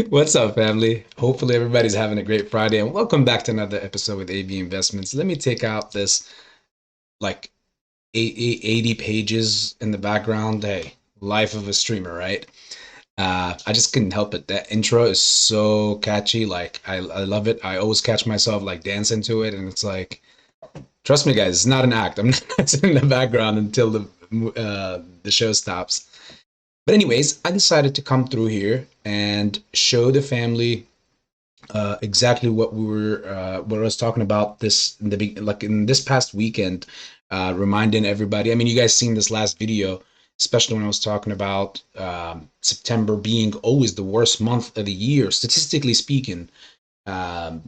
What's up, family? Hopefully everybody's having a great Friday, and welcome back to another episode with AB Investments. Let me take out this like 80 pages in the background. Hey, life of a streamer, right? I just couldn't help it. That intro is so catchy. Like I love it. I always catch myself like dancing to it, and it's like, trust me, guys, it's not an act. I'm not in the background until the show stops. But anyways, I decided to come through here and show the family exactly what I was talking about this in like in this past weekend, reminding everybody. I mean, you guys seen this last video, especially when I was talking about September being always the worst month of the year, statistically speaking, to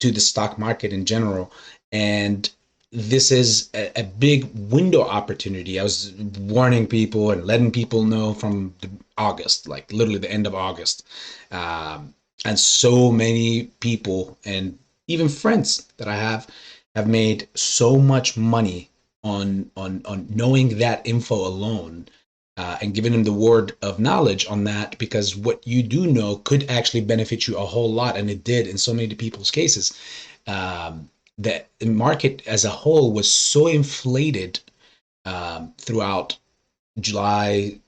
the stock market in general. And this is a big window opportunity. I was warning people and letting people know from August, like literally the end of August. And so many people and even friends that I have made so much money on knowing that info alone, and giving them the word of knowledge on that, because what you do know could actually benefit you a whole lot, and it did in so many people's cases. The market as a whole was so inflated throughout July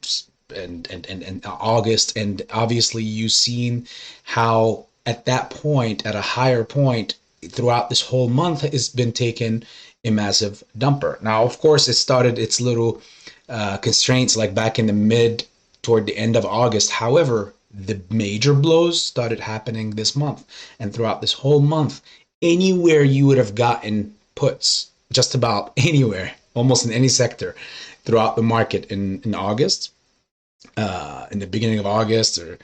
and August, and obviously you've seen how at that point, at a higher point throughout this whole month, it's been taken a massive dumper. Now, of course, it started its little constraints like back in the mid toward the end of August. However, the major blows started happening this month, and throughout this whole month, anywhere you would have gotten puts, just about anywhere, almost in any sector throughout the market in August, in the beginning of August, or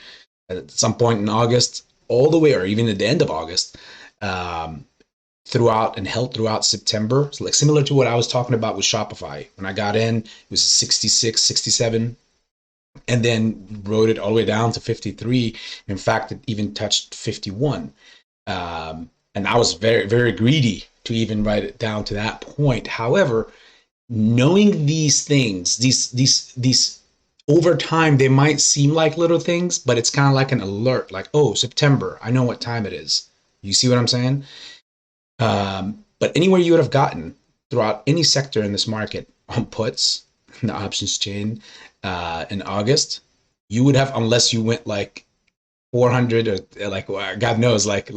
at some point in August, all the way, or even at the end of August, throughout and held throughout September. So like similar to what I was talking about with Shopify. When I got in, it was 66, 67, and then rode it all the way down to 53. In fact, it even touched 51. And I was very, very greedy to even write it down to that point. However, knowing these things, these over time, they might seem like little things, but it's kind of like an alert, like, oh, September, I know what time it is. You see what I'm saying? But anywhere you would have gotten throughout any sector in this market on puts, in the options chain, in August, you would have, unless you went like 400 or like, God knows, like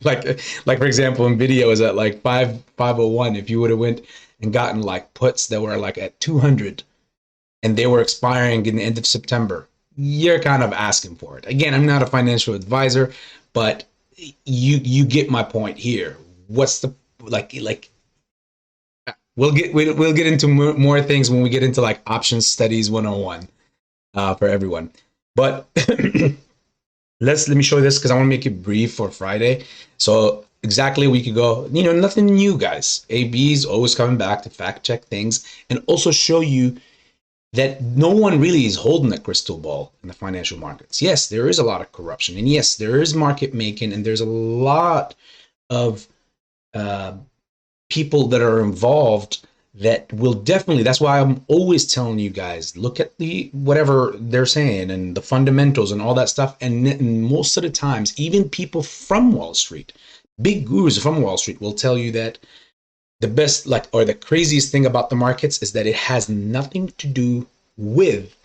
like for example, Nvidia was at like 501. If you would have went and gotten like puts that were like at 200 and they were expiring in the end of September, you're kind of asking for it. Again, I'm not a financial advisor, but you get my point here. What's the like we'll get into more things when we get into like options studies 101 for everyone. But let me show you this because I want to make it brief for Friday. So exactly a week ago, nothing new, guys. AB's always coming back to fact check things and also show you that no one really is holding a crystal ball in the financial markets. Yes, there is a lot of corruption, and yes, there is market making, and there's a lot of people that are involved that will definitely, that's why I'm always telling you guys, look at the whatever they're saying and the fundamentals and all that stuff. And most of the times, even people from Wall Street, big gurus from Wall Street, will tell you that the best, like, or the craziest thing about the markets is that it has nothing to do with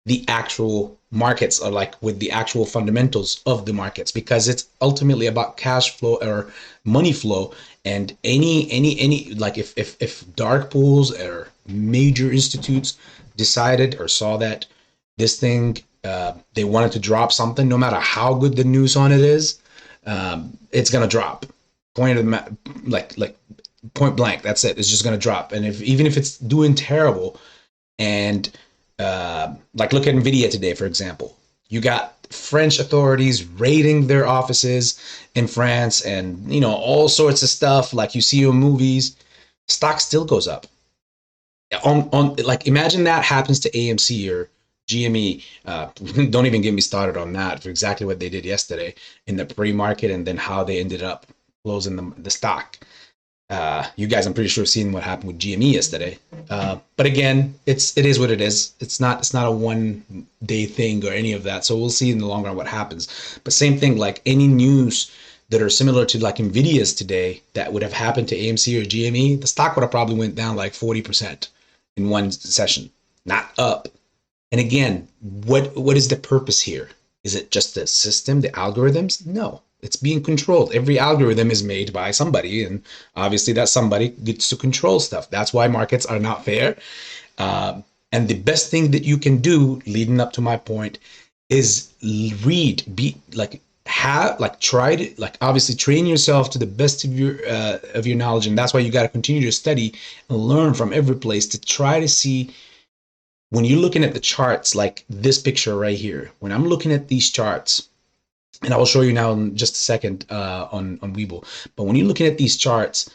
the actual markets, or like with the actual fundamentals of the markets, because it's ultimately about cash flow or money flow. And any like if dark pools or major institutes decided or saw that this thing, they wanted to drop something, no matter how good the news on it is, it's gonna drop. Like point blank, that's it. It's just going to drop. And even if it's doing terrible, and like look at Nvidia today, for example, you got French authorities raiding their offices in France, and all sorts of stuff like you see in movies. stock still goes up. On like, imagine that happens to AMC or GME. Don't even get me started on that for exactly what they did yesterday in the pre-market, and then how they ended up closing the stock. You guys, I'm pretty sure, seen what happened with GME yesterday. But again, it is what it is. It's not a 1 day thing or any of that. So we'll see in the long run what happens. But same thing, like any news that are similar to like Nvidia's today that would have happened to AMC or GME, the stock would have probably went down like 40% in one session, not up. And again, what is the purpose here? Is it just the system, the algorithms? No, it's being controlled. Every algorithm is made by somebody, and obviously that somebody gets to control stuff. That's why markets are not fair. And the best thing that you can do, leading up to my point, is read, try to, like, obviously train yourself to the best of your knowledge, and that's why you got to continue to study and learn from every place to try to see. When you're looking at the charts, like this picture right here, when I'm looking at these charts, and I will show you now in just a second on Webull, but when you're looking at these charts,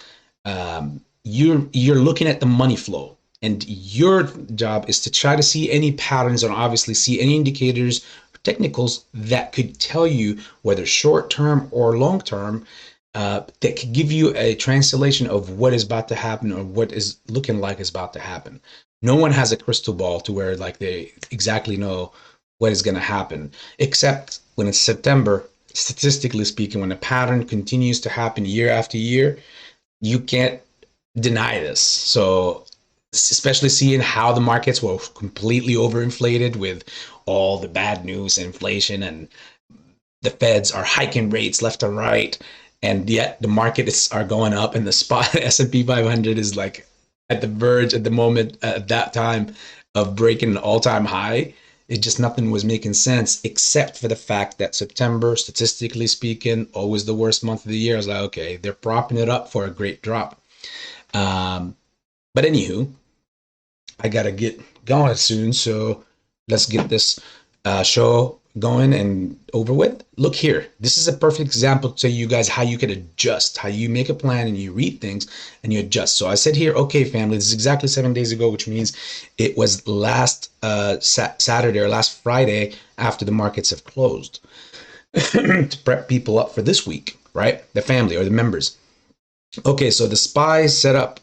you're looking at the money flow, and your job is to try to see any patterns and obviously see any indicators, technicals that could tell you whether short term or long term, that could give you a translation of what is about to happen or what is looking like is about to happen. No one has a crystal ball to where like they exactly know what is going to happen, except when it's September. Statistically speaking, when a pattern continues to happen year after year, you can't deny this. So especially seeing how the markets were completely overinflated with all the bad news, inflation, and the Feds are hiking rates left and right, and yet the markets are going up, and the spot S&P 500 is like at the verge at the moment at that time of breaking an all-time high. It just, nothing was making sense except for the fact that September, statistically speaking, always the worst month of the year. I was like, okay, they're propping it up for a great drop. But anywho, I gotta get going soon, so let's get this show going and over with. Look here, this is a perfect example to you guys how you could adjust, how you make a plan and you read things and you adjust. So I said here, okay, family, this is exactly 7 days ago, which means it was last Saturday or last Friday after the markets have closed to prep people up for this week, right? The family or the members. Okay, so the SPY setup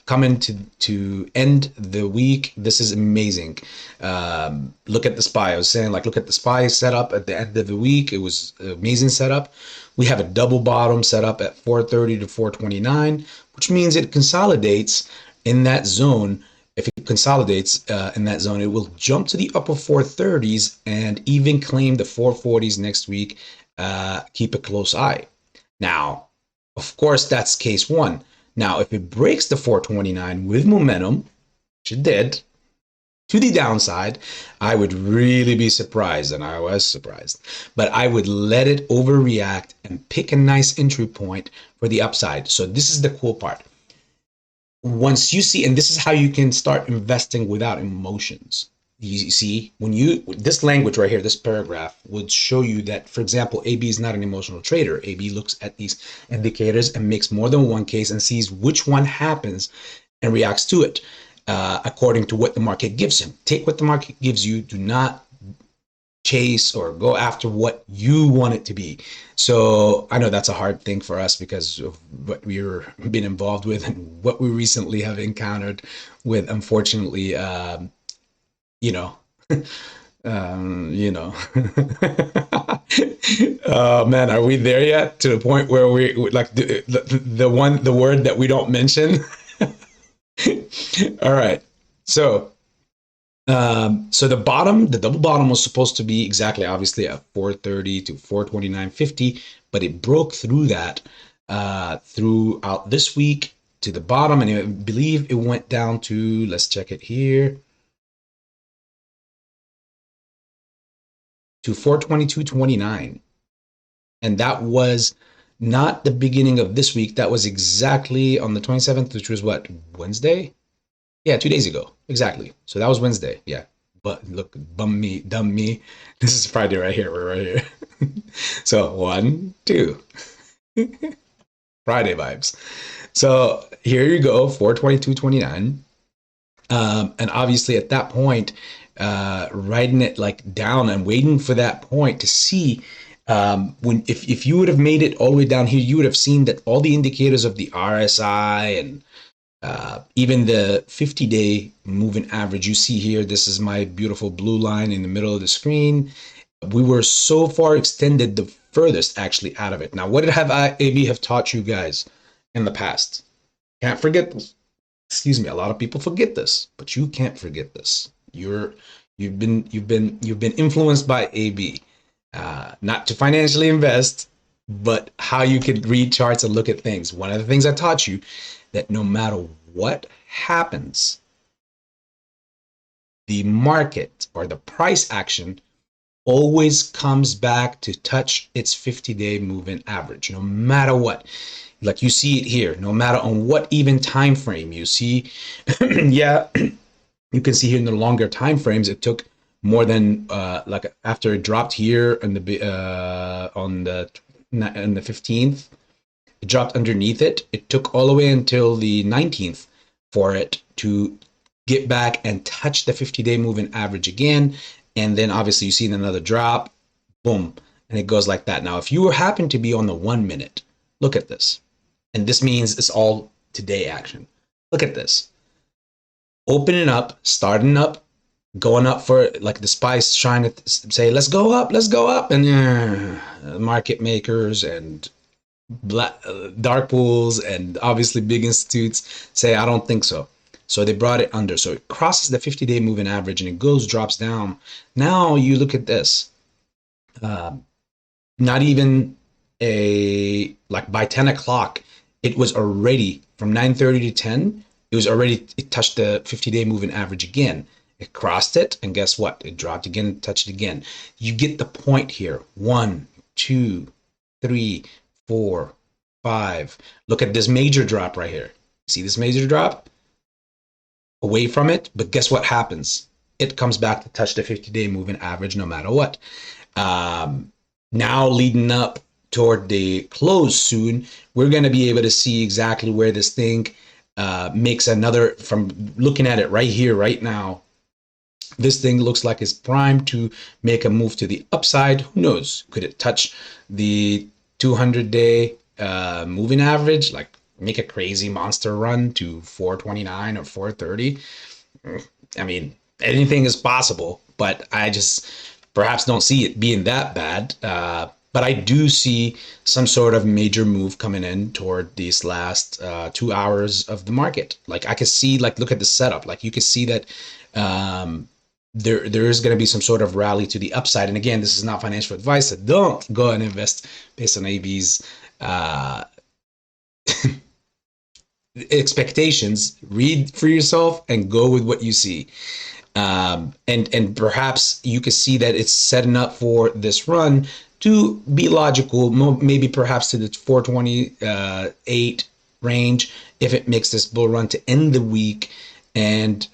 coming to end the week. This is amazing. Look at the SPY. I was saying, like, look at the SPY setup at the end of the week. It was an amazing setup. We have a double bottom set up at 430 to 429, which means it consolidates in that zone. If it consolidates in that zone, it will jump to the upper 430s and even claim the 440s next week. Keep a close eye. Now, of course, that's case one. Now, if it breaks the 429 with momentum, which it did, to the downside, I would really be surprised, and I was surprised. But I would let it overreact and pick a nice entry point for the upside. So this is the cool part. Once you see, and this is how you can start investing without emotions. You see, when you, this language right here, this paragraph would show you that, for example, AB is not an emotional trader. AB looks at these indicators and makes more than one case and sees which one happens and reacts to it according to what the market gives him. Take what the market gives you. Do not chase or go after what you want it to be. So I know that's a hard thing for us because of what we've been involved with and what we recently have encountered with, unfortunately, you know, oh man, are we there yet to the point where we like the word that we don't mention? All right, so so the bottom, the double bottom was supposed to be exactly, obviously, at 430 to 429.50, but it broke through that throughout this week to the bottom, and I believe it went down to, let's check it here, to 422.29, and that was not the beginning of this week. That was exactly on the 27th, which was what, Wednesday? Yeah, 2 days ago, exactly. So that was Wednesday. Yeah, but look, dumb me. This is Friday right here. We're right here. So 1, 2. Friday vibes. So here you go, 422.29. And obviously at that point, writing it like down and waiting for that point to see when if you would have made it all the way down here, you would have seen that all the indicators of the RSI and even the 50-day moving average you see here, this is my beautiful blue line in the middle of the screen. We were so far extended, the furthest actually out of it. Now, what did AB have taught you guys in the past? Can't forget this. Excuse me, a lot of people forget this, but you can't forget this. You've been influenced by AB, not to financially invest, but how you can read charts and look at things. One of the things I taught you, that no matter what happens, the market or the price action always comes back to touch its 50-day moving average, no matter what. Like you see it here, no matter on what even time frame you see. Yeah, you can see here in the longer time frames, it took more than like after it dropped here on the 15th, it dropped underneath it. It took all the way until the 19th for it to get back and touch the 50-day moving average again. And then obviously you see another drop, boom, and it goes like that. Now, if you happen to be on the 1 minute, look at this. And this means it's all today action. Look at this. Opening up, starting up, going up for like the SPICE trying to say, let's go up. And market makers and dark pools and obviously big institutes say, I don't think so. So they brought it under. So it crosses the 50-day moving average and it drops down. Now you look at this. Not even like by 10 o'clock, it was already from 9:30 to 10. It touched the 50-day moving average again. It crossed it, and guess what? It dropped again, touched it again. You get the point here. 1, 2, 3, 4, 5. Look at this major drop right here. See this major drop? Away from it, but guess what happens? It comes back to touch the 50-day moving average no matter what. Now leading up toward the close soon, we're going to be able to see exactly where this thing makes another, from looking at it right here, right now, this thing looks like it's primed to make a move to the upside. Who knows? Could it touch the 200-day moving average, like make a crazy monster run to 429 or 430? I mean, anything is possible, but I just perhaps don't see it being that bad. But I do see some sort of major move coming in toward these last 2 hours of the market. Like I could see, like, look at the setup. Like you could see that there is going to be some sort of rally to the upside. And again, this is not financial advice. So don't go and invest based on AB's expectations. Read for yourself and go with what you see. And perhaps you could see that it's setting up for this run to be logical, maybe perhaps to the 428 range if it makes this bull run to end the week, and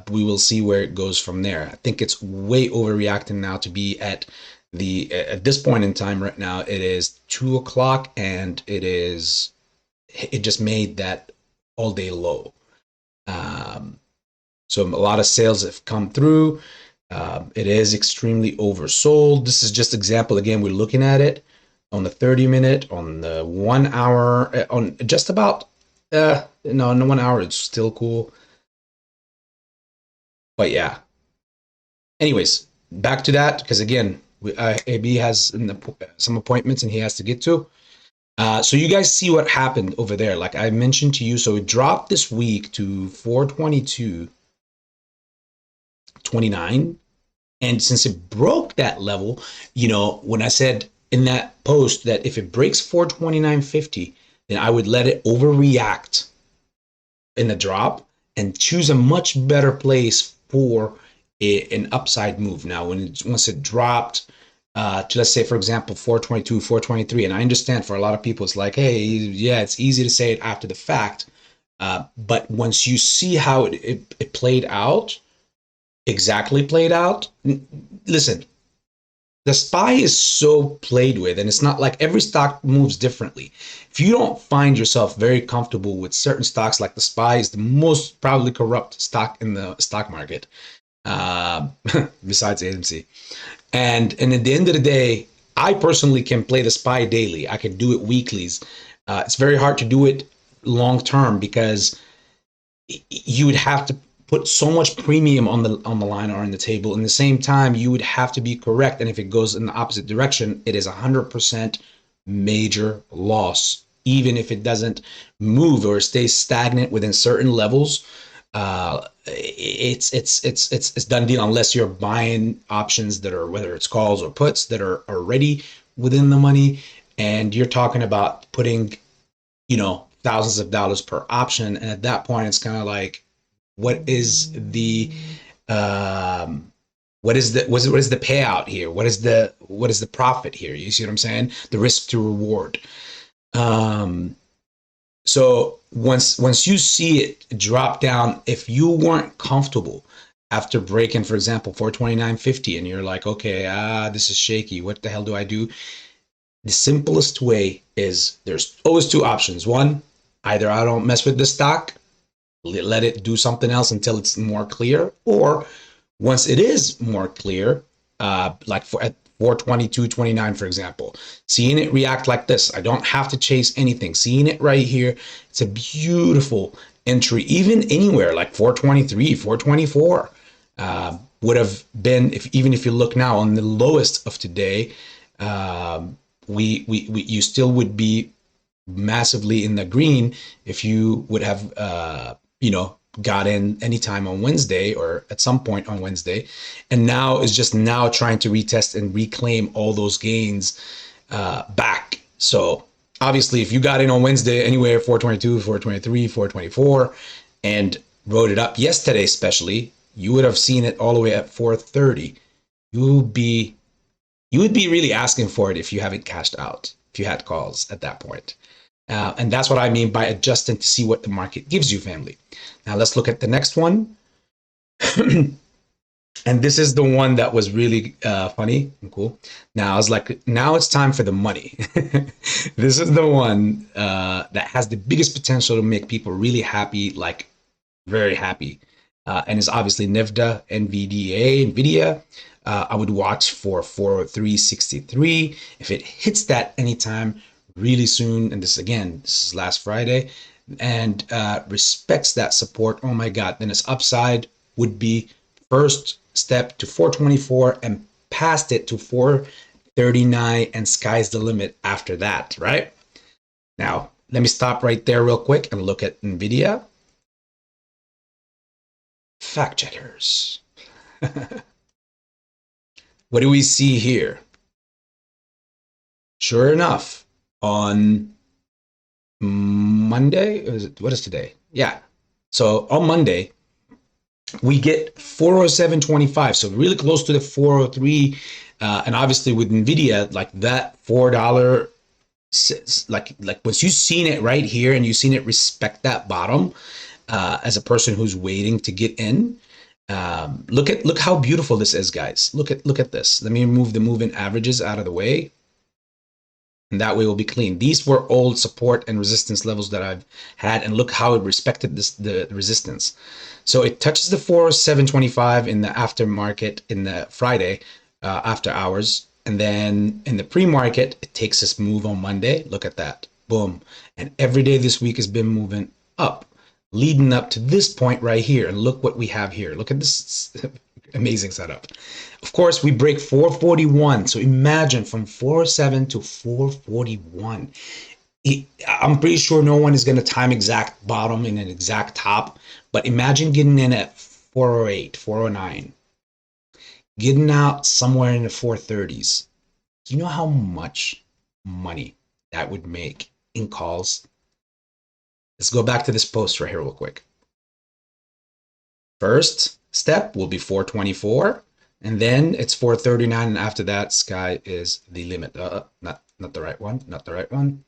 we will see where it goes from there. I think it's way overreacting now to be at this point in time right now. It is 2 o'clock and it just made that all day low. So a lot of sales have come through. It is extremely oversold. This is just example. Again, we're looking at it on the 30-minute, on the 1 hour, on just about, no, in the 1 hour, it's still cool. But yeah. Anyways, back to that, because again, AB has some appointments and he has to get to. So you guys see what happened over there. Like I mentioned to you, so it dropped this week to 422.29, and since it broke that level, you know, when I said in that post that if it breaks 429.50, then I would let it overreact in the drop and choose a much better place for an upside move. Now, once it dropped to, let's say, for example, 422, 423, and I understand for a lot of people it's like, hey, yeah, it's easy to say it after the fact, but once you see how it played out, exactly played out. Listen, the SPY is so played with, and it's not like every stock moves differently. If you don't find yourself very comfortable with certain stocks, like the SPY is the most probably corrupt stock in the stock market, uh, besides AMC. And at the end of the day, I personally can play the SPY daily. I can do it weeklies. It's very hard to do it long term because you would have to put so much premium on the line or on the table. In the same time, you would have to be correct, and if it goes in the opposite direction, it is 100% major loss. Even if it doesn't move or stays stagnant within certain levels, it's done deal unless you're buying options that are, whether it's calls or puts, that are already within the money, and you're talking about putting, thousands of dollars per option. And at that point, it's kind of like, what is the what is the payout here? What is the profit here? You see what I'm saying? The risk to reward. Um, so once you see it drop down, if you weren't comfortable after breaking, for example, 429.50, and you're like, okay, this is shaky. What the hell do I do? The simplest way is, there's always two options. One, either I don't mess with the stock, let it do something else until it's more clear, or once it is more clear, like at 422.29, for example, seeing it react like this, I don't have to chase anything. Seeing it right here, it's a beautiful entry. Even anywhere like 423, 424 would have been, even if you look now on the lowest of today, you still would be massively in the green if you would have got in anytime on Wednesday or at some point on Wednesday, and now is just now trying to retest and reclaim all those gains back. So obviously, if you got in on Wednesday anywhere 422, 423, 424, and rode it up yesterday, especially, you would have seen it all the way at 430. You would be really asking for it if you haven't cashed out, if you had calls at that point. And that's what I mean by adjusting to see what the market gives you, family. Now let's look at the next one. And this is the one that was really funny and cool. Now I was like, now it's time for the money. This is the one that has the biggest potential to make people really happy, like very happy. And it's obviously NVIDIA. I would watch for 403.63. If it hits that anytime really soon, and this is last Friday, and respects that support, oh my God, then its upside would be first step to 424 and past it to 439, and sky's the limit after that, right? Now, let me stop right there real quick and look at NVIDIA. Fact checkers. What do we see here? Sure enough, on Monday, what is today? Yeah. So on Monday, we get 407.25, so really close to the 403. And obviously with NVIDIA, like that $4, like once you've seen it right here and you've seen it respect that bottom, as a person who's waiting to get in, look how beautiful this is, guys. Look at this. Let me remove the moving averages out of the way, and that way we'll be clean. These were old support and resistance levels that I've had, and look how it respected the resistance. So it touches the 407.25 in the aftermarket in the Friday after hours, and then in the pre-market it takes this move on Monday. Look at that, boom, and every day this week has been moving up, leading up to this point right here. And look what we have here. Look at this amazing setup. Of course, we break 441. So imagine from 407 to 441. I'm pretty sure no one is going to time exact bottom and an exact top, but imagine getting in at 408, 409, getting out somewhere in the 430s. Do you know how much money that would make in calls? Let's go back to this post right here real quick. First step will be 424, and then it's 439, and after that, sky is the limit. Not the right one, not the right one.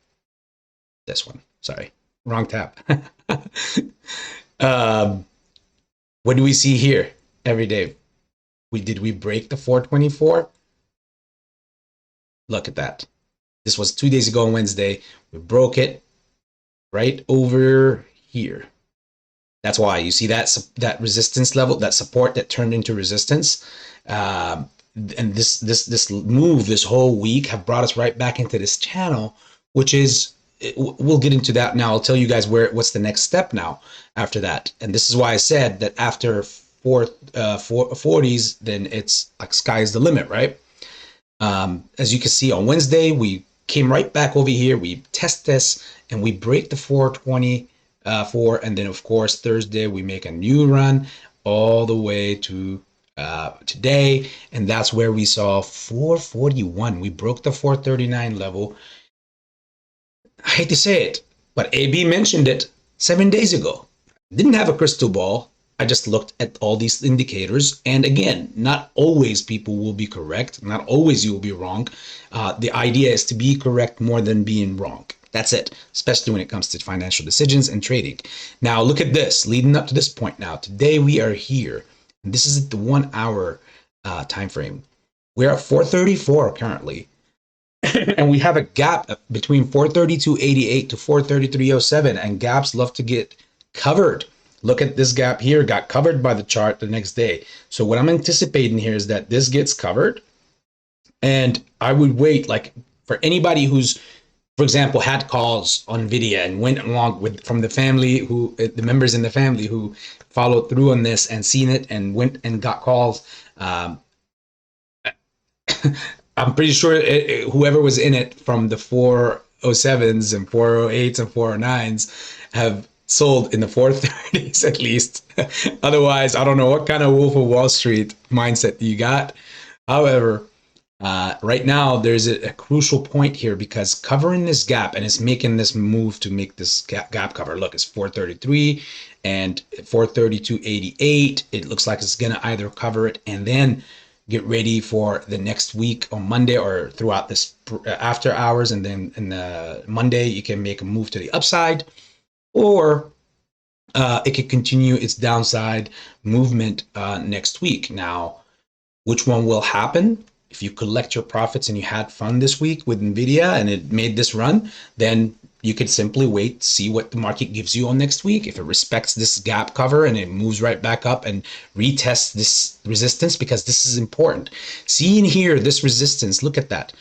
This one, sorry, wrong tab. What do we see here every day? Did we break the 424? Look at that. This was 2 days ago on Wednesday. We broke it right over here. That's why you see that resistance level, that support that turned into resistance. And this move this whole week have brought us right back into this channel, which is, we'll get into that now. I'll tell you guys what's the next step now after that. And this is why I said that after 40s, then it's like sky's the limit, right? As you can see on Wednesday, we came right back over here. We test this and we break the 424, and then of course Thursday we make a new run all the way to today, and that's where we saw 441. We broke the 439 level. I hate to say it, but AB mentioned it 7 days ago. Didn't have a crystal ball. I just looked at all these indicators, and again, not always people will be correct. Not always you will be wrong. The idea is to be correct more than being wrong. That's it, especially when it comes to financial decisions and trading. Now look at this, leading up to this point now. Today we are here. And this is the 1 hour time frame. We're at 434 currently. And we have a gap between 432.88 to 433.07, and gaps love to get covered. Look at this gap here, got covered by the chart the next day. So what I'm anticipating here is that this gets covered, and I would wait, like for anybody who's, for example, had calls on Nvidia and went along with from the family, who the members in the family who followed through on this and seen it and went and got calls. I'm pretty sure whoever was in it from the 407s and 408s and 409s have sold in the 430s at least. Otherwise, I don't know what kind of Wolf of Wall Street mindset you got. However, right now there's a crucial point here, because covering this gap, and it's making this move to make this gap cover. Look, it's 433 and 432.88. It looks like it's gonna either cover it and then get ready for the next week on Monday or throughout this after hours, and then in the Monday you can make a move to the upside, or it could continue its downside movement next week. Now, which one will happen? If you collect your profits and you had fun this week with Nvidia and it made this run, then you could simply wait, see what the market gives you on next week. If it respects this gap cover and it moves right back up and retests this resistance, because this is important. Seeing here, this resistance, look at that.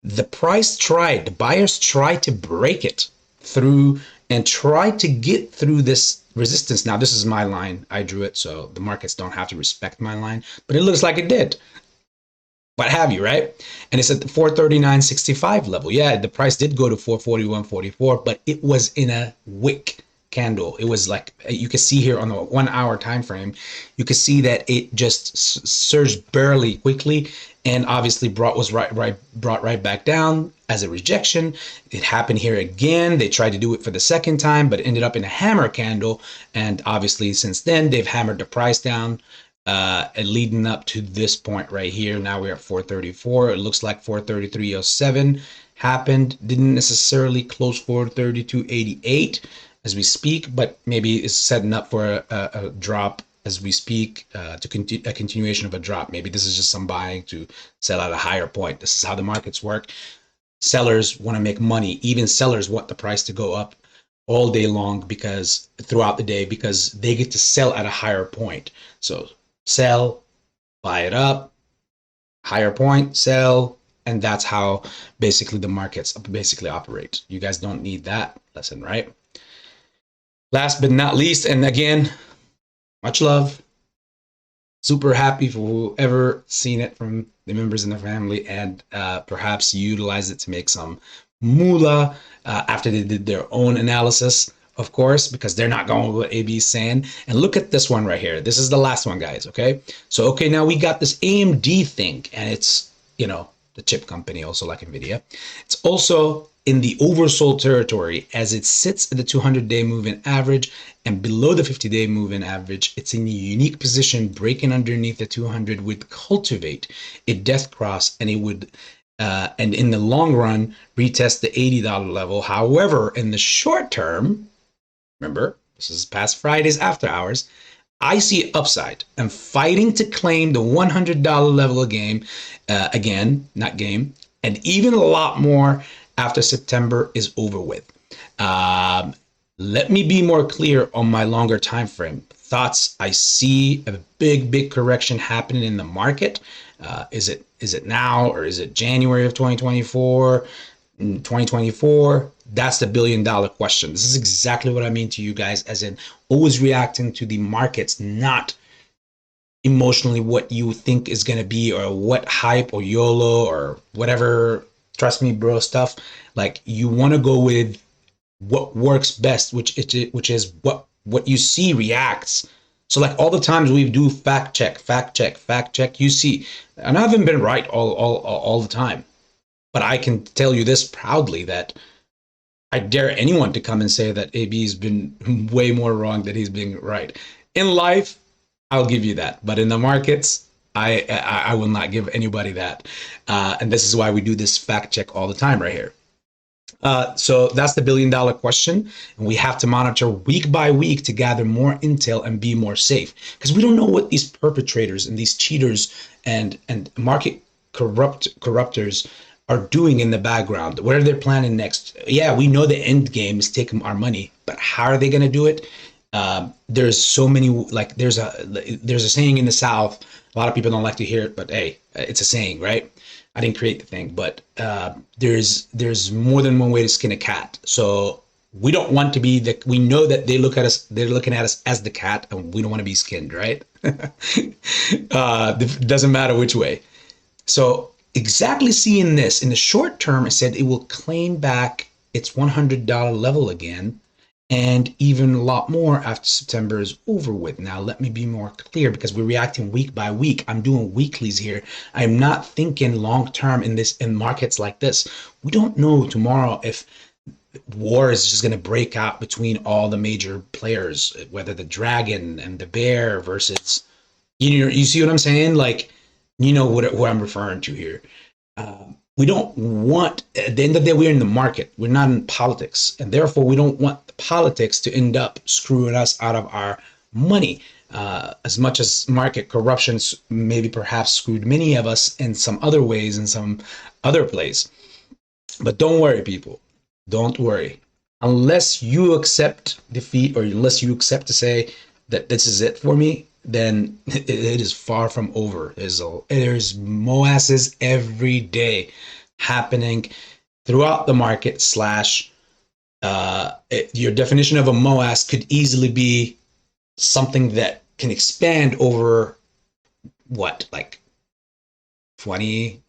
The price tried, the buyers tried to break it through and tried to get through this resistance. Now, this is my line. I drew it, so the markets don't have to respect my line, but it looks like it did. What have you, right? And it's at the 439.65 level. Yeah, the price did go to 441.44, but it was in a wick candle. It was like, you can see here on the 1 hour time frame, you can see that it just surged barely quickly, and obviously brought right back down as a rejection. It happened here again. They tried to do it for the second time, but it ended up in a hammer candle. And obviously since then they've hammered the price down, and leading up to this point right here. Now we're at 434. It looks like 433.07 happened. Didn't necessarily close 432.88 as we speak, but maybe it's setting up for a drop as we speak, to a continuation of a drop. Maybe this is just some buying to sell at a higher point. This is how the markets work. Sellers want to make money. Even sellers want the price to go up all day long, because throughout the day, because they get to sell at a higher point. So sell, buy it up, higher point, sell, and that's how basically the markets basically operate. You guys don't need that lesson, right? Last but not least, and again, much love. Super happy for whoever seen it from the members in the family, and perhaps utilize it to make some moolah after they did their own analysis, of course, because they're not going with what AB is saying. And look at this one right here. This is the last one, guys. Okay. So, okay, now we got this AMD thing, and it's, you know, the chip company, also like Nvidia. It's also in the oversold territory, as it sits at the 200-day moving average and below the 50-day moving average. It's in a unique position. Breaking underneath the 200 would cultivate a death cross, and it would and in the long run retest the $80 level. However, in the short term, remember, this is past Friday's after hours, I see upside. I'm fighting to claim the $100 level of game, again, not game, and even a lot more after September is over with. Let me be more clear on my longer time frame thoughts. I see a big correction happening in the market. Is it now, or is it January of 2024? 2024? That's the $1 billion question. This is exactly what I mean to you guys, as in always reacting to the markets, not emotionally what you think is going to be, or what hype or YOLO or whatever trust me bro stuff. Like, you want to go with what works best, which is what you see reacts. So like all the times we do fact check, you see, and I haven't been right all the time, but I can tell you this proudly, that I dare anyone to come and say that AB's been way more wrong than he's being right. In life, I'll give you that, but in the markets, I will not give anybody that, and this is why we do this fact check all the time right here. So that's the $1 billion question. And we have to monitor week by week to gather more intel and be more safe, because we don't know what these perpetrators and these cheaters and market corruptors are doing in the background. What are they planning next? Yeah, we know the end game is taking our money, but how are they going to do it? There's so many, like there's a saying in the South. A lot of people don't like to hear it, but hey, it's a saying, right? I didn't create the thing, but there's more than one way to skin a cat. So we don't want to be we know that they're looking at us as the cat, and we don't want to be skinned, right? Doesn't matter which way. So exactly seeing this in the short term, it said it will claim back its $100 level again, and even a lot more after September is over with. Now, let me be more clear, because we're reacting week by week. I'm doing weeklies here. I'm not thinking long term in markets like this. We don't know tomorrow if war is just going to break out between all the major players, whether the dragon and the bear versus, you see what I'm saying? Like, you know what I'm referring to here. We don't want, at the end of the day, we're in the market. We're not in politics. And therefore, we don't want the politics to end up screwing us out of our money. As much as market corruption maybe perhaps screwed many of us in some other ways, in some other place. But don't worry, people. Don't worry. Unless you accept defeat, or unless you accept to say that this is it for me, then it is far from over. There's MOASs every day happening throughout the market. Slash, your definition of a MOAS could easily be something that can expand over what, like 20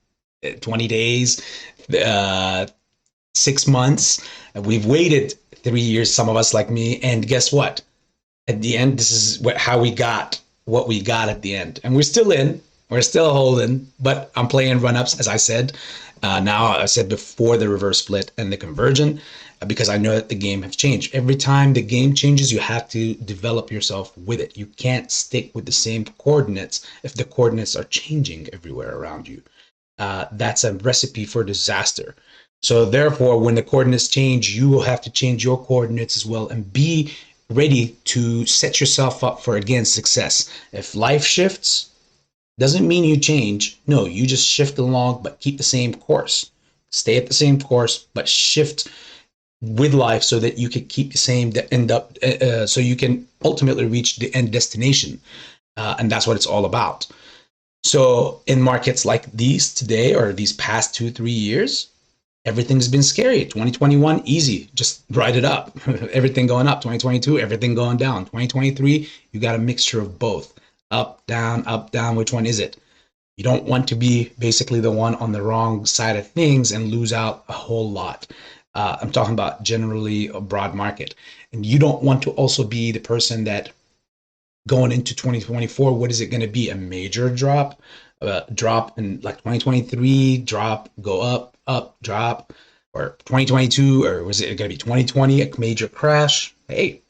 days, 6 months. We've waited 3 years, some of us like me, and guess what? At the end, this is how we got what we got at the end. And we're still in, we're still holding, but I'm playing run-ups, as I said. Now, I said before the reverse split and the conversion, because I know that the game has changed. Every time the game changes, you have to develop yourself with it. You can't stick with the same coordinates if the coordinates are changing everywhere around you. That's a recipe for disaster. So therefore, when the coordinates change, you will have to change your coordinates as well, and be ready to set yourself up for, again, success. If life shifts, doesn't mean you change. No, you just shift along, but keep the same course. Stay at the same course, but shift with life so that you can keep the same, so you can ultimately reach the end destination. And that's what it's all about. So in markets like these today, or these past 2-3 years, everything's been scary. 2021, easy, just write it up. Everything going up. 2022, everything going down. 2023, you got a mixture of both. Up, down, which one is it? You don't want to be basically the one on the wrong side of things and lose out a whole lot. I'm talking about generally a broad market. And you don't want to also be the person that going into 2024, what is it going to be? A major drop? Drop in like 2023, drop, go up, drop, or 2022, or was it going to be 2020, a major crash? Hey,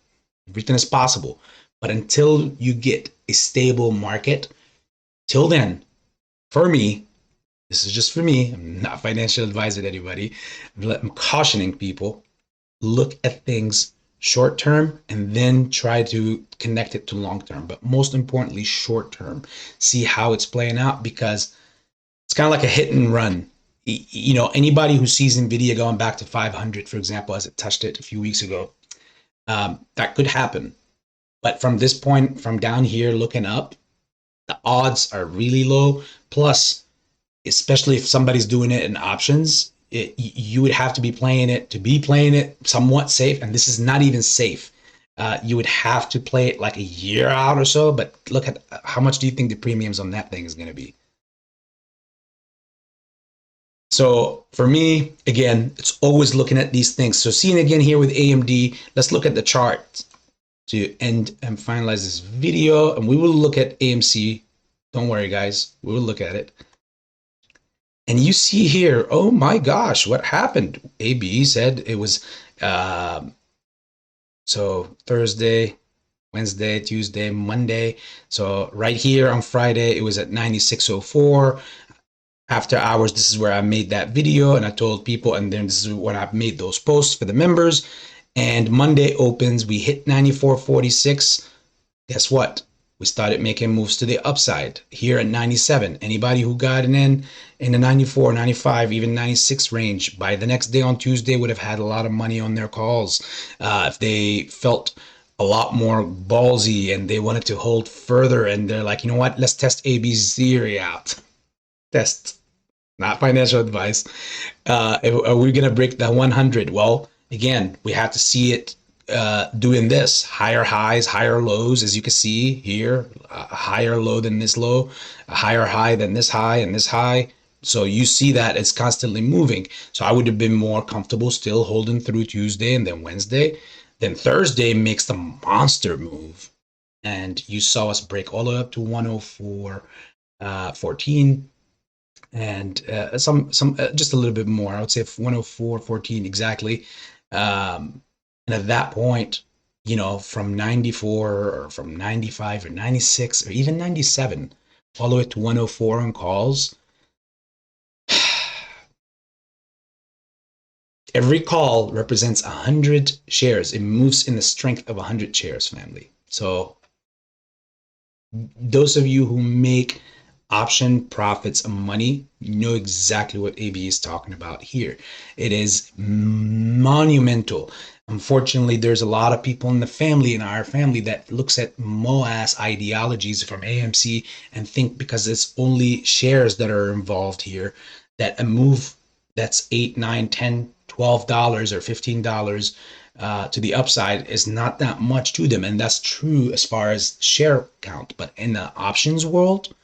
everything is possible. But until you get a stable market, till then, for me, this is just for me, I'm not financial advisor to anybody, I'm cautioning people, look at things short term and then try to connect it to long term. But most importantly, short term. See how it's playing out, because it's kind of like a hit and run. You know, anybody who sees NVIDIA going back to 500, for example, as it touched it a few weeks ago, that could happen. But from this point, from down here looking up, the odds are really low. Plus, especially if somebody's doing it in options, you would have to be playing it somewhat safe. And this is not even safe. You would have to play it like a year out or so. But look at how much do you think the premiums on that thing is going to be? So for me, again, it's always looking at these things. So seeing again here with AMD, let's look at the chart to end and finalize this video. And we will look at AMC. Don't worry, guys. We will look at it. And you see here, oh my gosh, what happened? AB said it was, so Thursday, Wednesday, Tuesday, Monday. So right here on Friday, it was at 96.04. After hours, this is where I made that video and I told people, and then this is when I made those posts for the members. And Monday opens, we hit 94.46. Guess what? We started making moves to the upside here at 97. Anybody who got in the 94, 95, even 96 range by the next day on Tuesday would have had a lot of money on their calls. If they felt a lot more ballsy and they wanted to hold further and they're like, you know what, let's test AB's theory out. Test, not financial advice. Are we going to break the 100? Well, again, we have to see it doing this higher highs, higher lows, as you can see here, a higher low than this low, a higher high than this high, and this high. So you see that it's constantly moving. So I would have been more comfortable still holding through Tuesday and then Wednesday. Then Thursday makes the monster move, and you saw us break all the way up to 104.14. And some just a little bit more. I would say 104.14 exactly. And at that point, you know, from 94 or from 95 or 96 or even 97, all the way to 104 on calls, every call represents 100 shares. It moves in the strength of 100 shares, family. So those of you who make option profits and money, you know exactly what AB is talking about here. It is monumental. Unfortunately, there's a lot of people in the family, in our family, that looks at MOAS ideologies from AMC and think because it's only shares that are involved here, that a move that's $8, $9, $10, $12 or $15 to the upside is not that much to them. And that's true as far as share count. But in the options world,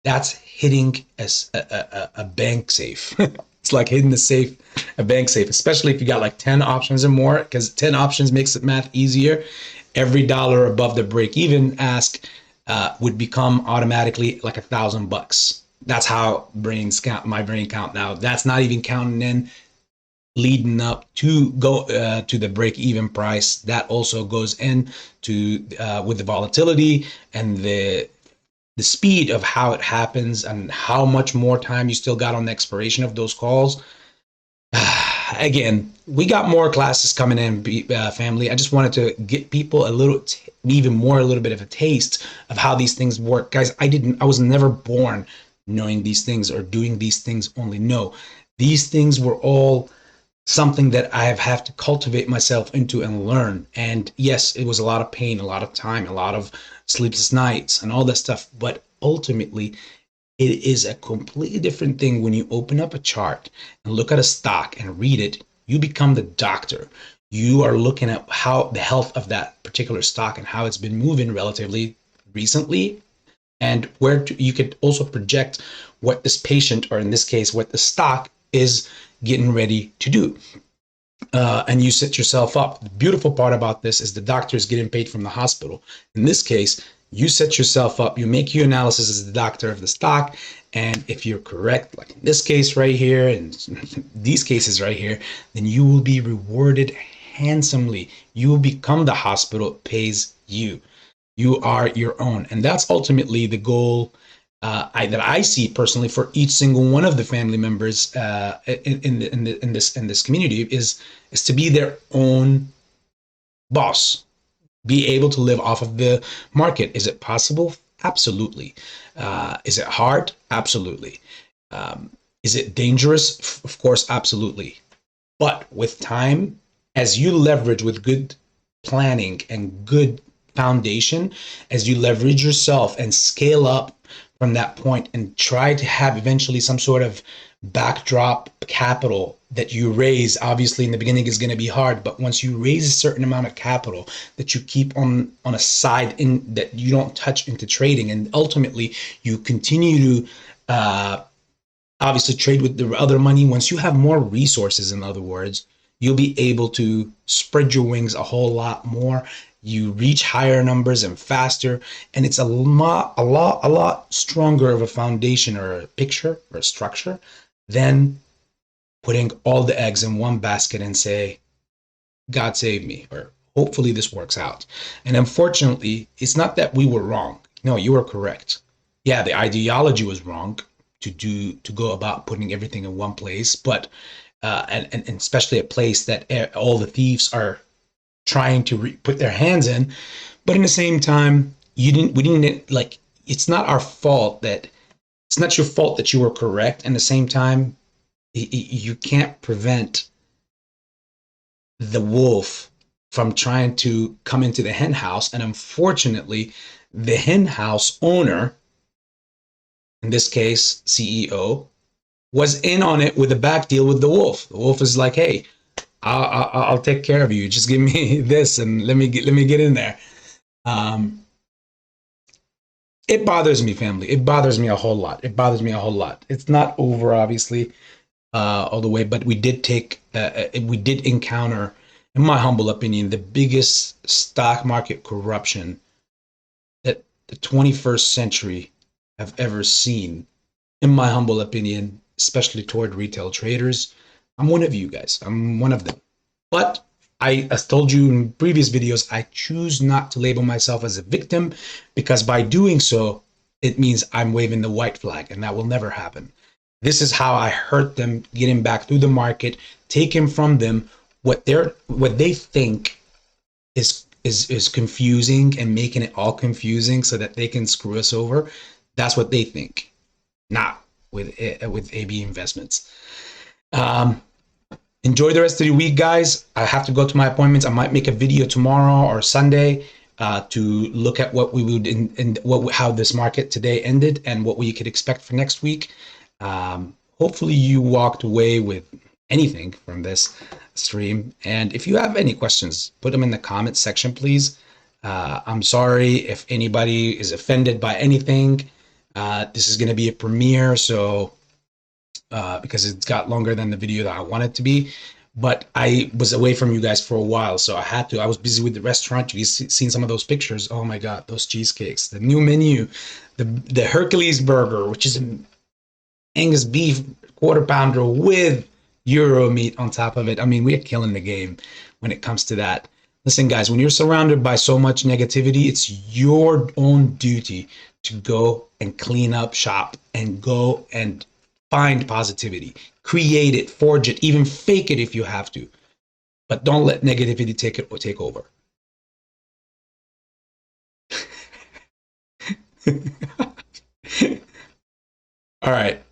that's hitting as a bank safe. It's like hitting a bank safe, especially if you got like 10 options or more, because 10 options makes the math easier. Every dollar above the break even ask would become automatically like $1,000. That's how brains count, my brain count now. That's not even counting in leading up to go to the break even price. That also goes in to with the volatility and the speed of how it happens and how much more time you still got on the expiration of those calls. Again, we got more classes coming in, family. I just wanted to get people a little bit of a taste of how these things work. Guys, I was never born knowing these things or doing these things only. No, these things were all something that I have had to cultivate myself into and learn. And yes, it was a lot of pain, a lot of time, a lot of sleepless nights and all that stuff. But ultimately, it is a completely different thing when you open up a chart and look at a stock and read it. You become the doctor. You are looking at how the health of that particular stock and how it's been moving relatively recently, and where you could also project what this patient, or in this case, what the stock is getting ready to do. And you set yourself up. The beautiful part about this is the doctor is getting paid from the hospital. In this case, you set yourself up, you make your analysis as the doctor of the stock, and if you're correct, like in this case right here, and these cases right here, then you will be rewarded handsomely. You will become the hospital pays you. You are your own. And that's ultimately the goal that I see personally for each single one of the family members in this community is to be their own boss, be able to live off of the market. Is it possible? Absolutely. Is it hard? Absolutely. Is it dangerous? Of course, absolutely. But with time, as you leverage with good planning and good foundation, as you leverage yourself and scale up from that point and try to have eventually some sort of backdrop capital that you raise, obviously in the beginning is going to be hard, but once you raise a certain amount of capital that you keep on a side in that you don't touch into trading, and ultimately you continue to obviously trade with the other money. Once you have more resources, in other words, you'll be able to spread your wings a whole lot more. You reach higher numbers and faster, and it's a lot stronger of a foundation or a picture or a structure than putting all the eggs in one basket and say, God save me, or hopefully this works out. And unfortunately, it's not that we were wrong. No, you were correct. Yeah, the ideology was wrong to go about putting everything in one place, but and especially a place that all the thieves are trying to put their hands in. But in the same time, we didn't like. It's not our fault that it's not your fault that you were correct. And at the same time, you can't prevent the wolf from trying to come into the hen house. And unfortunately, the hen house owner, in this case, CEO, was in on it with a back deal with the wolf. The wolf is like, hey, I'll take care of you. Just give me this and let me get in there. Um, it bothers me, family. It bothers me a whole lot. It bothers me a whole lot. It's not over, obviously, all the way, but we did encounter, in my humble opinion, the biggest stock market corruption that the 21st century have ever seen, in my humble opinion, especially toward retail traders. I'm one of you guys. I'm one of them. But as told you in previous videos, I choose not to label myself as a victim, because by doing so, it means I'm waving the white flag, and that will never happen. This is how I hurt them, getting back through the market, taking from them what they think is confusing, and making it all confusing so that they can screw us over. That's what they think, not with AB investments. Enjoy the rest of the week, guys. I have to go to my appointments. I might make a video tomorrow or Sunday to look at what we would how this market today ended and what we could expect for next week. Hopefully you walked away with anything from this stream. And if you have any questions, put them in the comments section, please. I'm sorry if anybody is offended by anything. This is going to be a premiere, so because it's got longer than the video that I want it to be. But I was away from you guys for a while, so I was busy with the restaurant. You've seen some of those pictures. Oh my God, those cheesecakes, the new menu, the Hercules burger, which is an Angus beef quarter pounder with Euro meat on top of it. I mean, we're killing the game when it comes to that. Listen, guys, when you're surrounded by so much negativity, it's your own duty to go and clean up shop and go and find positivity, create it, forge it, even fake it if you have to, but don't let negativity take over. All right.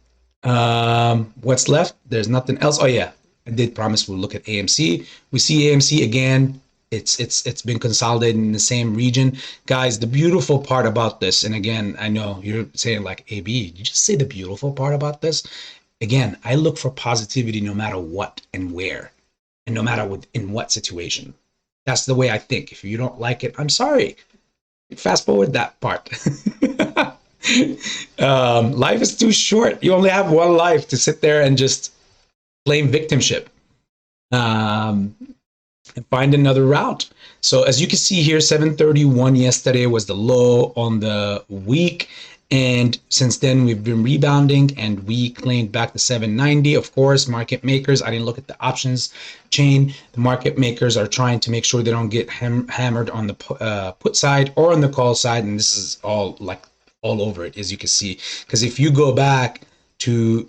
What's left? There's nothing else. Oh yeah, I did promise we'll look at AMC. We see AMC again. It's been consolidated in the same region, guys. The beautiful part about this, and again, I know you're saying like, AB, you just say the beautiful part about this. Again, I look for positivity no matter what and where, and no matter in what situation. That's the way I think. If you don't like it, I'm sorry. Fast forward that part. Life is too short. You only have one life to sit there and just blame victimship. And find another route. So as you can see here, 731 yesterday was the low on the week, and since then we've been rebounding, and we claimed back the 790. Of course, market makers, I didn't look at the options chain. The market makers are trying to make sure they don't get hammered on the put side or on the call side, and this is all like all over it, as you can see, because if you go back to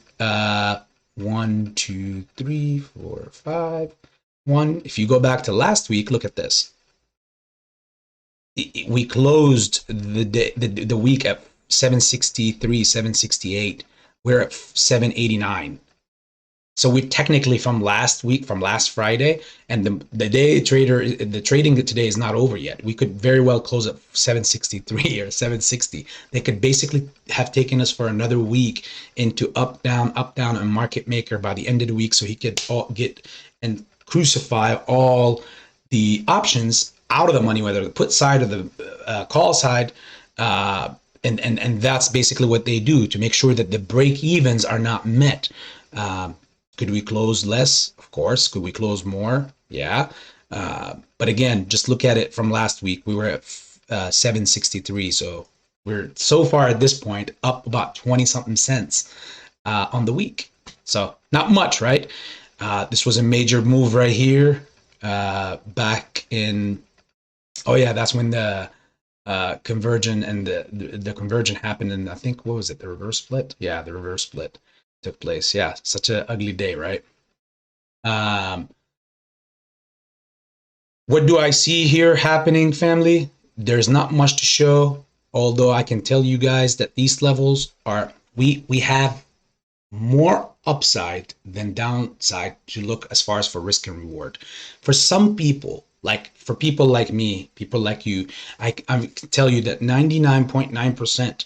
1 2 3 4 5 1, if you go back to last week, look at this. We closed the week at 763, 768 we're at 789. So we technically from last week, from last Friday, and the day trader, the trading today is not over yet. We could very well close at 763 or 760. They could basically have taken us for another week into up, down, and market maker by the end of the week, so he could get and crucify all the options out of the money, whether the put side or the call side. And that's basically what they do to make sure that the break evens are not met. Could we close less? Of course. Could we close more? Yeah. But again, just look at it from last week. We were at 763. So we're so far at this point up about 20 something cents on the week. So not much, right? This was a major move right here back in, oh yeah, that's when the conversion and the conversion happened. And I think, what was it? The reverse split? Yeah, the reverse split took place. Yeah, such an ugly day, right? What do I see here happening, family? There's not much to show, although I can tell you guys that these levels are, we have more upside than downside to look as far as for risk and reward. For some people, like for people like me, people like you, I can tell you that 99.9%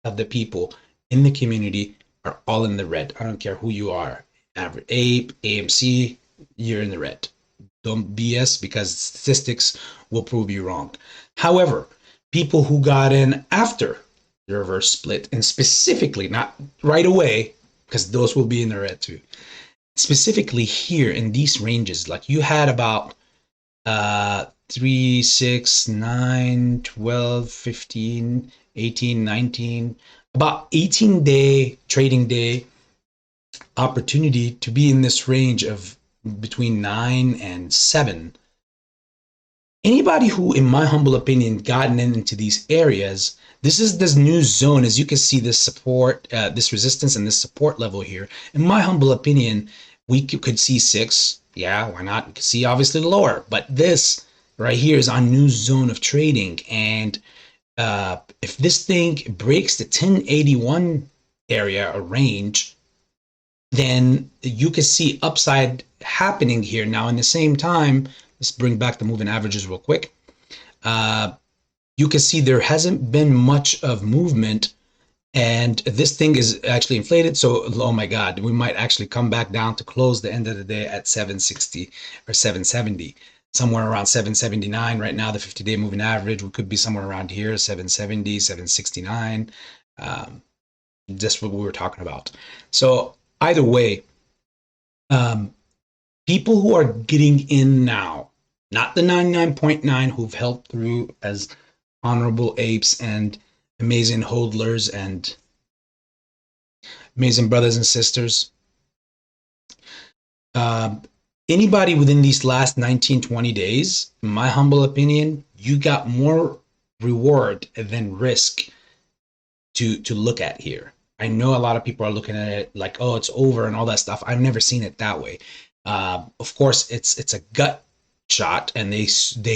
of the people in the community are all in the red. I don't care who you are. Average Ape, AMC, you're in the red. Don't BS, because statistics will prove you wrong. However, people who got in after the reverse split, and specifically not right away, because those will be in the red too. Specifically here in these ranges, like you had about 3, 6, 9, 12, 15, 18, 19, about 18-day trading day opportunity to be in this range of between 9 and 7. Anybody who, in my humble opinion, gotten into these areas, this is this new zone. As you can see, this support, this resistance and this support level here. In my humble opinion, we could see 6. Yeah, why not? We could see obviously lower, but this right here is our new zone of trading. And if this thing breaks the 1081 area or range, then you can see upside happening here. Now, in the same time, let's bring back the moving averages real quick. You can see there hasn't been much of movement, and this thing is actually inflated. So, oh my God, we might actually come back down to close the end of the day at 760 or 770, somewhere around 779 right now. The 50-day moving average, we could be somewhere around here, 770, 769. Just what we were talking about. So either way, people who are getting in now, not the 99.9 who've helped through as honorable apes and amazing hodlers and amazing brothers and sisters. Anybody within these last 19, 20 days, in my humble opinion, you got more reward than risk to look at here. I know a lot of people are looking at it like, oh, it's over and all that stuff. I've never seen it that way. Of course, it's a gut shot, and they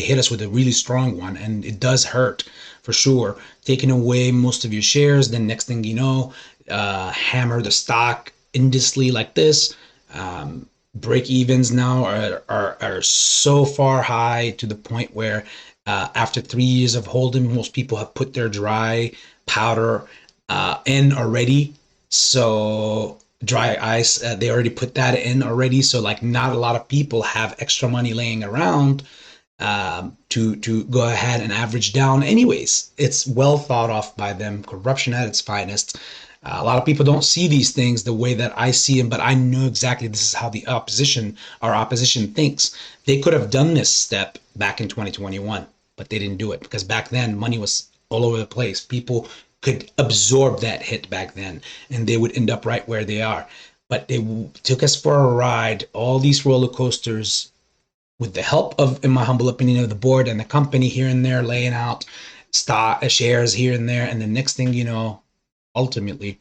hit us with a really strong one, and it does hurt for sure. Taking away most of your shares, then next thing you know, hammer the stock endlessly like this. Break evens now are so far high to the point where after 3 years of holding, most people have put their dry powder in already. So dry ice, they already put that in already. So like not a lot of people have extra money laying around to go ahead and average down. Anyways, it's well thought of by them. Corruption at its finest. A lot of people don't see these things the way that I see them, but I know exactly this is how the our opposition thinks. They could have done this step back in 2021, but they didn't do it because back then money was all over the place. People could absorb that hit back then, and they would end up right where they are. But they took us for a ride, all these roller coasters, with the help of, in my humble opinion, of the board and the company here and there, laying out stock shares here and there, and the next thing you know, ultimately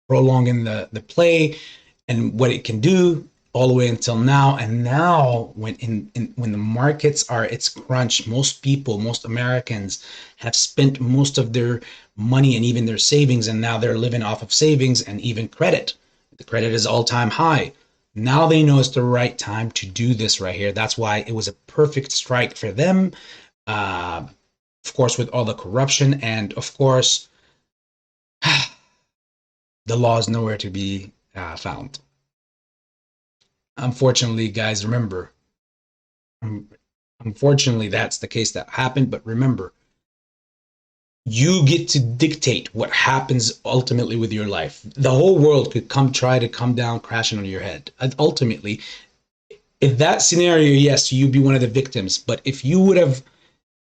prolonging the play and what it can do. all the way until now. And now when when the markets are its crunch, most people, most Americans have spent most of their money and even their savings, and now they're living off of savings and even credit. The credit is all-time high. Now they know it's the right time to do this right here. That's why it was a perfect strike for them. Uh, of course, with all the corruption, and of course, the law is nowhere to be found. Unfortunately, guys, remember, unfortunately, that's the case that happened. But remember, you get to dictate what happens ultimately with your life. The whole world could try to come down crashing on your head. And ultimately, if that scenario, yes, you'd be one of the victims. But if you would have,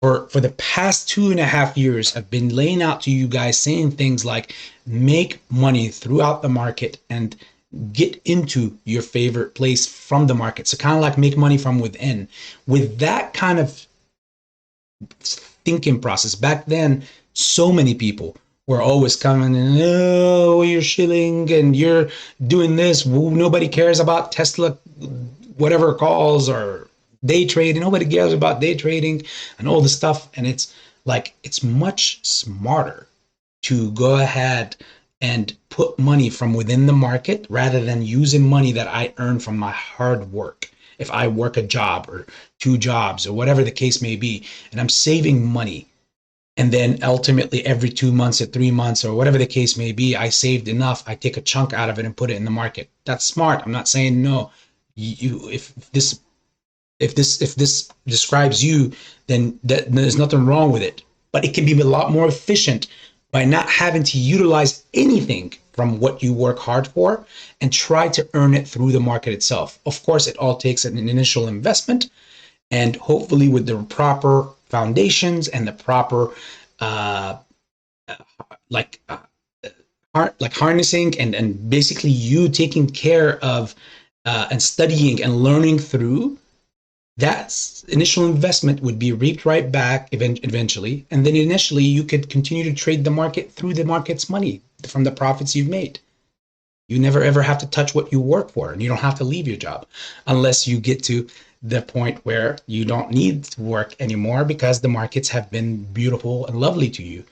for the past 2.5 years, I've been laying out to you guys saying things like make money throughout the market and get into your favorite place from the market. So kind of like make money from within. With that kind of thinking process back then, so many people were always coming and, oh, you're shilling and you're doing this. Nobody cares about Tesla, whatever calls, or day trading. Nobody cares about day trading and all this stuff. And it's like, it's much smarter to go ahead and put money from within the market rather than using money that I earn from my hard work. If I work a job or 2 jobs or whatever the case may be, and I'm saving money, and then ultimately every 2 months or 3 months or whatever the case may be, I saved enough, I take a chunk out of it and put it in the market. That's smart. I'm not saying no. If this describes you, then there's nothing wrong with it. But it can be a lot more efficient by not having to utilize anything from what you work hard for and try to earn it through the market itself. Of course, it all takes an initial investment, and hopefully with the proper foundations and the proper like harnessing and basically you taking care of and studying and learning through, that initial investment would be reaped right back eventually. And then initially you could continue to trade the market through the market's money from the profits you've made. You never ever have to touch what you work for, and you don't have to leave your job unless you get to the point where you don't need to work anymore because the markets have been beautiful and lovely to you.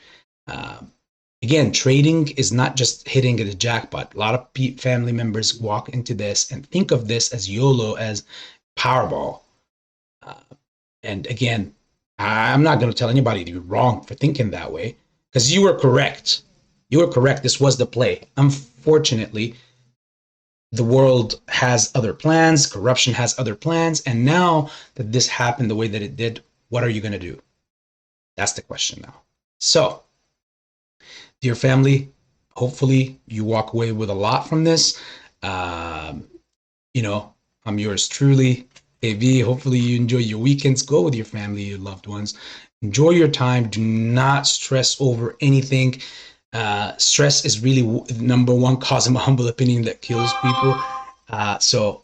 Again, trading is not just hitting a jackpot. A lot of family members walk into this and think of this as YOLO, as Powerball. And again, I'm not going to tell anybody to be wrong for thinking that way, because you were correct. You were correct. This was the play. Unfortunately, the world has other plans. Corruption has other plans. And now that this happened the way that it did, what are you going to do? That's the question now. So, dear family, hopefully you walk away with a lot from this. I'm yours truly, AB. Hopefully you enjoy your weekends. Go with your family, your loved ones. Enjoy your time. Do not stress over anything. Stress is really the number one cause, in my humble opinion, that kills people. So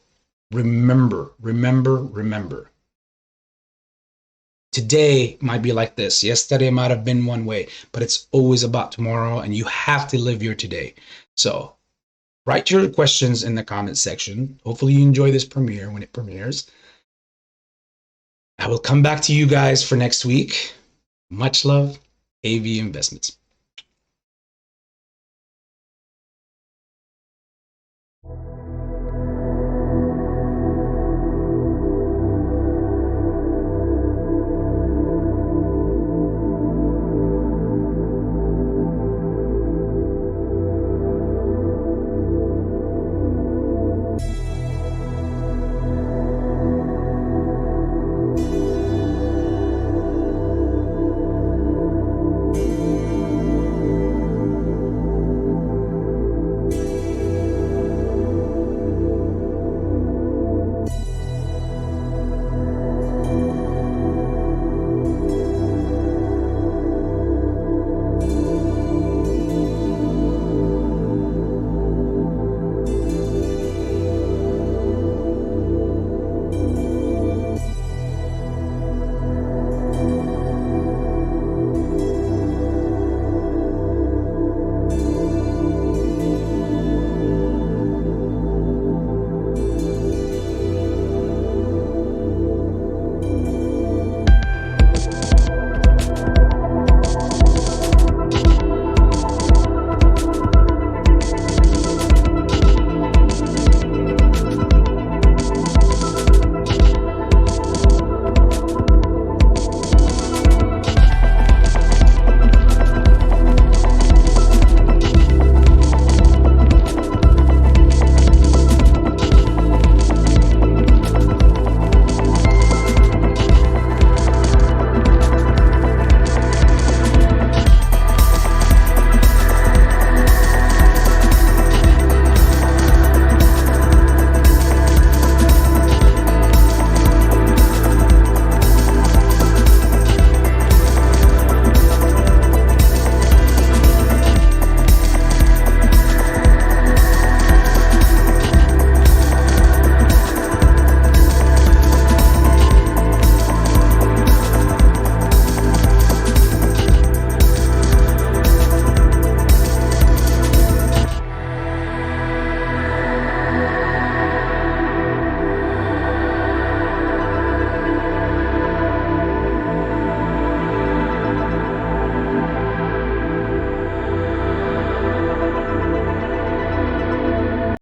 remember. Today might be like this. Yesterday might have been one way, but it's always about tomorrow, and you have to live your today. So write your questions in the comment section. Hopefully you enjoy this premiere when it premieres. I will come back to you guys for next week. Much love, AV Investments.